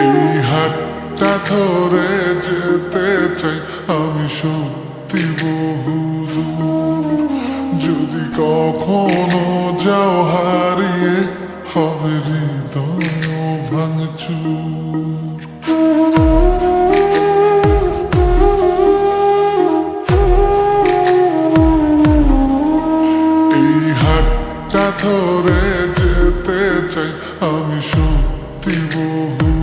এই হাতটা ধরে যেতে চাই আমি সত্যি বহুদূর। যদি কখনো যাও হারিয়ে হবে হৃদয় ভাঙচুর। এই হাতটা ধরে যেতে চাই আমি সত্যি বহুদূর।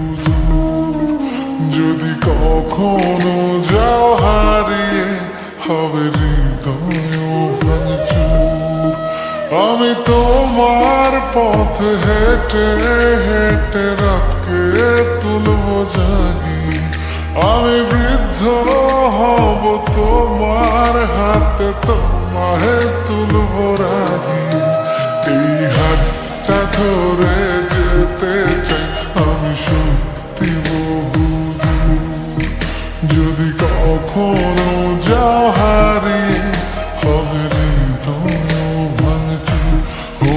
যদি কখনো যাও হারিয়ে হবে হৃদয় ভাঙচুর। আমি তোমার পথে হেঁটে হেঁটে রাতকে তুলব জাগি। আমি বৃদ্ধ হব তোমার হাতে তোমাহে তুলব রাগি। এই হাতটা ধরে যেতে চাই আমি সত্যি বহুদূর। যদি কখনো যাও হারিয়ে হবে হৃদয় ভাঙচুর। ও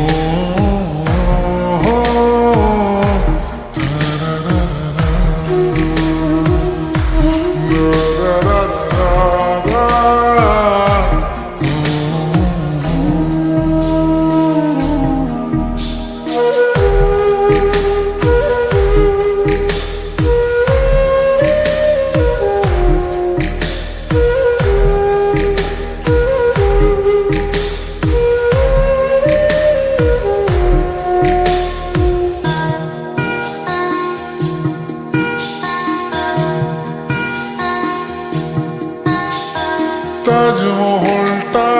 তাজমহলটা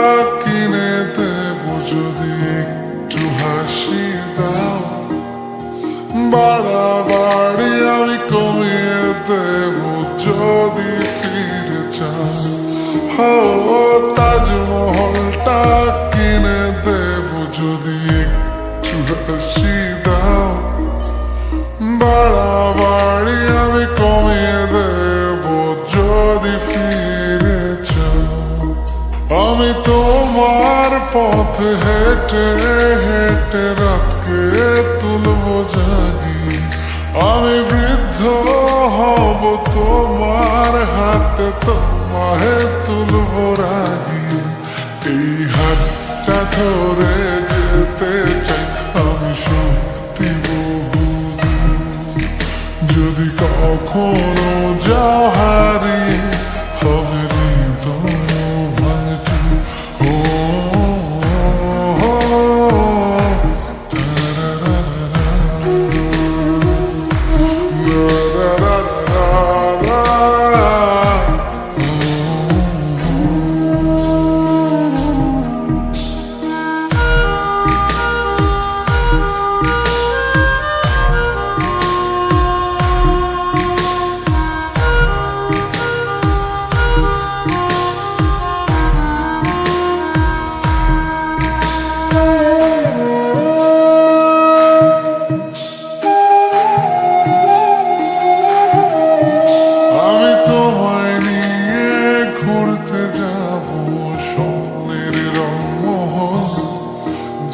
কিনে দেব যদি একটু হাসি দাও। বাড়াবাড়ি আমি কমিয়ে দেব যদি ফিরে চাও। তাজমহলটা কিনে দেব যদি একটু হাসি দাও। বাড়াবাড়ি আমি কমিয়ে দেব যদি ফিরে চাও। আমি তোমার পথে হেঁটে হেঁটে রাতকে তুলব জাগি। আমি বৃদ্ধ হব তোমার হাতে তোমাহে তুলব রাগি। এই হাতটা ধরে যেতে চাই আমি সত্যি বহুদূর। যদি কখনো যাও হারিয়ে হবে হৃদয় ভাঙচুর। ও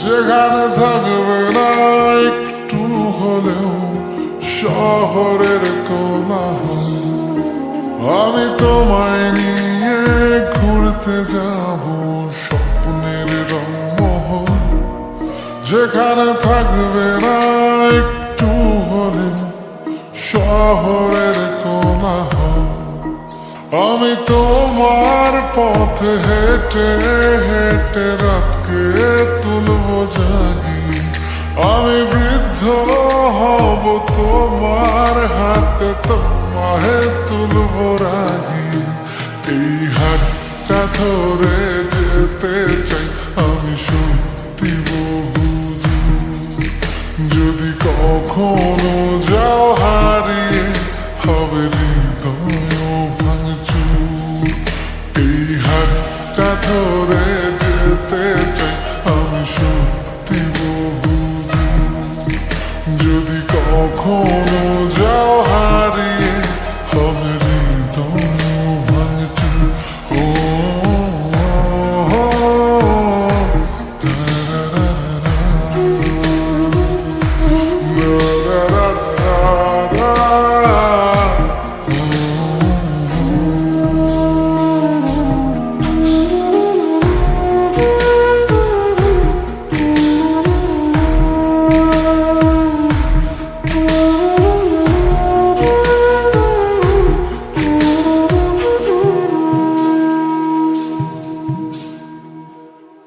যেখানে থাকবে না একটু হলেও শহরের কোলাহল। আমি তোমায় নিয়ে ঘুরতে যাব স্বপ্নের রংমহল। যেখানে থাকবে না একটু হলেও শহরের কোলাহল। আমি তোমার পথে হেঁটে হেঁটে রাতকে তুলব জাগি। আমি বৃদ্ধ হব তোমার হাতে তোমাহে তুলব রাগি। এই হাতটা ধরে যেতে চাই আমি সত্যি বহুদূর। যদি কখন